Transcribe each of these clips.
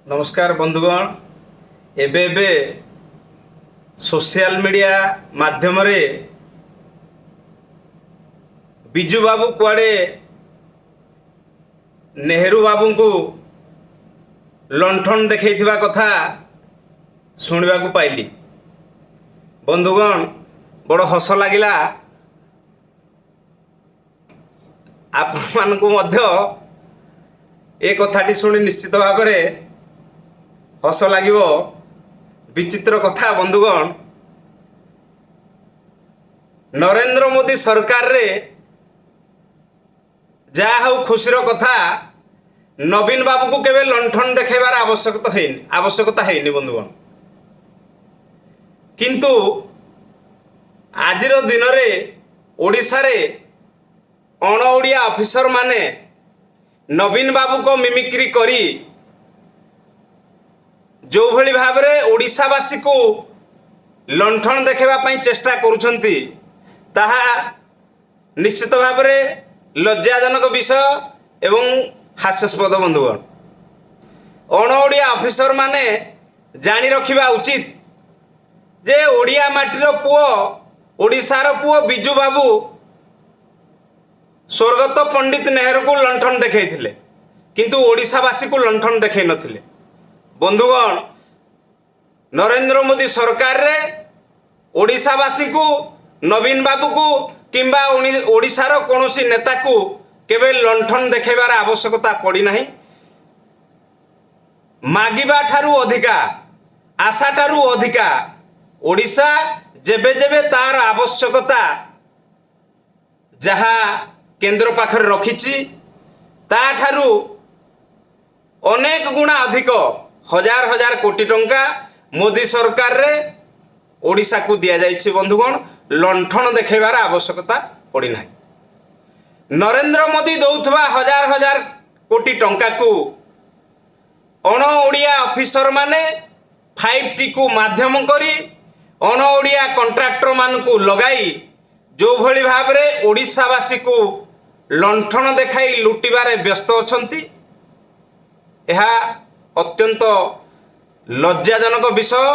नमस्कार बंधुगण एबे एबे सोशल मीडिया माध्यम रे बिजू बाबू कुआड़े नेहरू बाबू को लंठन देखा कथा शुणा पाइली। बंधुगण बड़ हस लगिला आपण मानकु मध्य ए कथाटी शुणी निश्चित भाव में हस लगे। विचित्र कथा बंधुगण, नरेंद्र मोदी सरकार रे जा हूँ खुशीर कथा नवीन बाबू को केवे लंठन देखाइबार आवश्यकता है बंधुगण। किंतु आजिर दिन रे ओडिशा रे अण ओडिया ऑफिसर माने नवीन बाबू को मिमिक्री करी जो भली भाव रे ओडिशावासी को लंठन देखाइबा चेष्टा करुछंती ताहा निश्चित भाव में लज्जाजनक विषय एवं हास्यास्पद। बंधुगण, अण ओडिया ऑफिसर माने जानी रखिबा उचित जे ओडिया माटीर पुओ ओडिशार पुओ बिजू बाबू स्वर्गत पंडित नेहरू को लंठन देखैथिले किंतु ओडिशावासी को लंठन देखै नथिले। बंधुगण, नरेंद्र मोदी सरकार रे ओडिशावासी को नवीन बाबू को किंबा ओडिशार कौनसी नेता को केवल लंठन देखाइबार आवश्यकता पड़ी नहीं। मागिबा ठारू अधिका आशा ठारू अधिका ओडिशा जेबे जेबे तार आवश्यकता जहा केंद्र पाखर रखिछि ता ठारू अनेक गुणा अधिक हजार हजार कोटी टंका मोदी सरकार रे ओडिशा को दिया जाइछि। बंधुगण, लंठन देखाइबार आवश्यकता पड़ी नहीं। नरेंद्र मोदी दौथबा हजार हजार कोटी टंका को अण ओडिया ऑफिसर माने 5T को माध्यम करी अण ओडिया कंट्राक्टर मान को लगाई जो भली भाव रे ओडिशावासी को लंठन देखाई लुटिबारे व्यस्त अछंती। यह अत्यंत लज्जाजनक विषय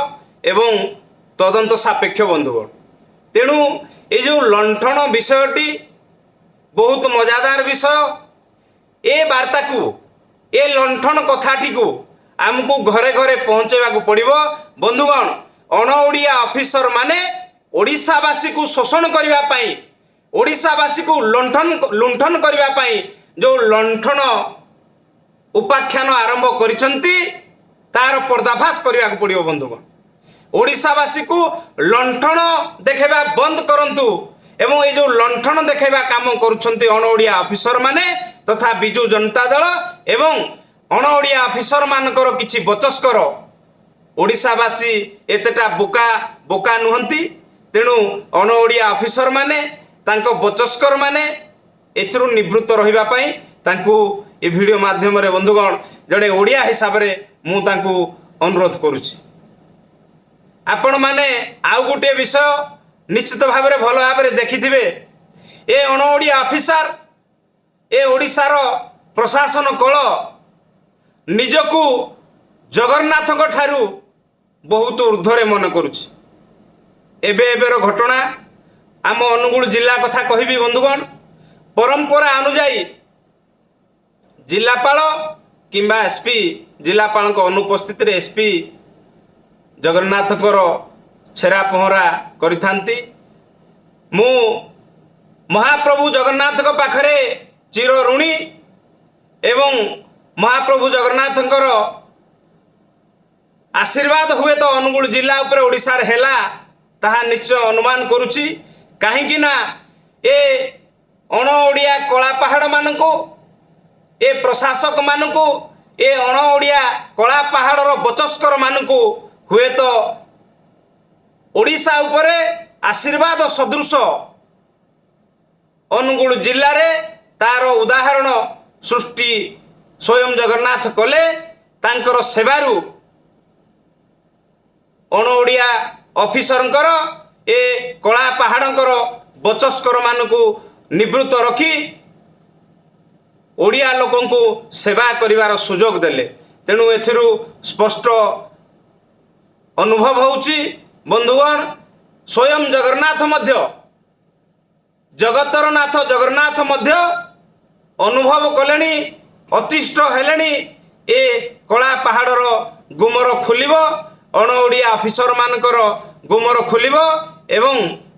एवं तदंत सापेक्ष। बंधुगण, तेणु ये जो लंठन विषयटी बहुत मजादार विषय। ए वार्ता को ए लंठन कथाटी को आमको घरे घरे पहुँचेबा पड़िबो। बंधुगण, अण ओडिया ऑफिसर माने ओडिशावासी को शोषण करबा पई ओडिशावासी को लुंठन करबा पई जो लंठन उपाख्यान आरंभ करिसंती तार पर्दाफाश करबा पड़िबो। बंधुगण, ओडिशावासी को लंठन देखाइबा बंद करंतु एवं ये जो लंठन देखाइबा काम करुछंती अण ओडिया ऑफिसर माने तथा बिजू जनता दल एवं अण ओडिया ऑफिसर मानकर किछि बचस्कर ओडिशावासी एतेटा बोका बोका नुहंती। तेणु अण ओडिया ऑफिसर माने तांको बचस्कर माने एथरु निवृत्त रहिबा पई तांको ए वीडियो माध्यम रे बंधुगण जड़े ओडिया हिसाब रे मु तांको अनुरोध करूछि। आपण माने आउ गोटे विषय निश्चित भाव में भल भाव में देखिथिबे। ए अण ओडिया ऑफिसर ए ओडिशार प्रशासन कल निजकू जगन्नाथ ठारू बहुत ऊर्ध्वरे मन करुछि। एबे एबेर घटना आम अनुगुल जिला कथा कहबी। बंधुगण, परंपरा अनुजाई जिलापाल किंबा एसपी जिलापाल अनुपस्थित रे एसपी जगन्नाथकर छेरा पहरा करिथांती। मु महाप्रभु जगन्नाथ पाखरे चिर ऋणी एवं महाप्रभु जगन्नाथकर आशीर्वाद हुए तो अनुगुल जिला उपरे ओडिशार हेला ताहा निश्चय अनुमान करुछि। काहेकि ना ए अण ओडिया कला पहाड़ मानकु ए प्रशासक मानकु ए अण ओडिया कला पहाड़र बचस्कर मानकु हुए तो ओडिशा उपरे आशीर्वाद सदृश अनुगुल जिल्ला रे तार उदाहरण सृष्टि स्वयं जगन्नाथ कले। तांकर सेवारु अण ओडिया ऑफिसरंकर ए कला पहाड़ंकर बचस्कर मानकु निवृत्त रखी ओडिया लोकंकु सेवा करिवार सुजोग देले। ତେଣୁ ଏଥିରୁ ସ୍ପଷ୍ଟ ଅନୁଭବ ହେଉଛି ବନ୍ଧୁଗଣ ସ୍ୱୟଂ ଜଗନ୍ନାଥ ମଧ୍ୟ ଜଗତର ନାଥ ଜଗନ୍ନାଥ ମଧ୍ୟ ଅନୁଭବ କଲେଣି ଅତିଷ୍ଠ ହେଲେଣି ଏ କଳା ପାହାଡ଼ର ଗୁମର ଖୋଲିବ ଅଣ ଓଡ଼ିଆ ଅଫିସରମାନଙ୍କର ଗୁମର ଖୋଲିବ ଏବଂ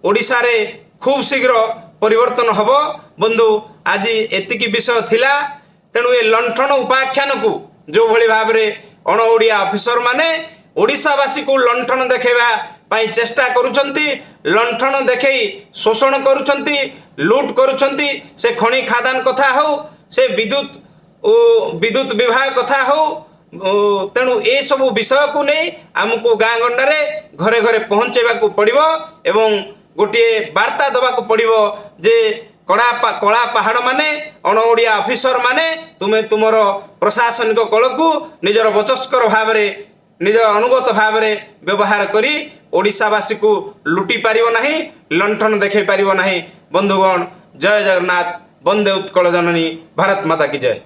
ଓଡ଼ିଶାରେ ଖୁବ୍ ଶୀଘ୍ର ପରିବର୍ତ୍ତନ ହେବ। ବନ୍ଧୁ ଆଜି ଏତିକି ବିଷୟ ଥିଲା। ତେଣୁ ଏ ଲଣ୍ଠନ ଉପାଖ୍ୟାନକୁ ଯେଉଁଭଳି ଭାବରେ ଅଣ ଓଡ଼ିଆ ଅଫିସରମାନେ ଓଡ଼ିଶାବାସୀକୁ ଲଣ୍ଠନ ଦେଖାଇବା ପାଇଁ ଚେଷ୍ଟା କରୁଛନ୍ତି, ଲଣ୍ଠନ ଦେଖାଇ ଶୋଷଣ କରୁଛନ୍ତି, ଲୁଟ୍ କରୁଛନ୍ତି, ସେ ଖଣି ଖାଦାନ କଥା ହେଉ, ସେ ବିଦ୍ୟୁତ ବିଭାଗ କଥା ହେଉ, ତେଣୁ ଏସବୁ ବିଷୟକୁ ନେଇ ଆମକୁ ଗାଁ ଗଣ୍ଡାରେ ଘରେ ଘରେ ପହଞ୍ଚାଇବାକୁ ପଡ଼ିବ ଏବଂ ଗୋଟିଏ ବାର୍ତ୍ତା ଦେବାକୁ ପଡ଼ିବ ଯେ କଳା ପାହାଡ଼ ମାନେ ଅଣ ଓଡ଼ିଆ ଅଫିସର ମାନେ ତୁମେ ତୁମର ପ୍ରଶାସନିକ କଳକୁ ନିଜର ବଚସ୍କର ଭାବରେ ନିଜ ଅନୁଗତ ଭାବରେ ବ୍ୟବହାର କରି ଓଡ଼ିଶାବାସୀକୁ ଲୁଟି ପାରିବ ନାହିଁ, ଲଣ୍ଠନ ଦେଖାଇ ପାରିବ ନାହିଁ। ବନ୍ଧୁଗଣ ଜୟ ଜଗନ୍ନାଥ, ବନ୍ଦେ ଉତ୍କଳ ଜନନୀ, ଭାରତ ମାତା କି ଜୟ।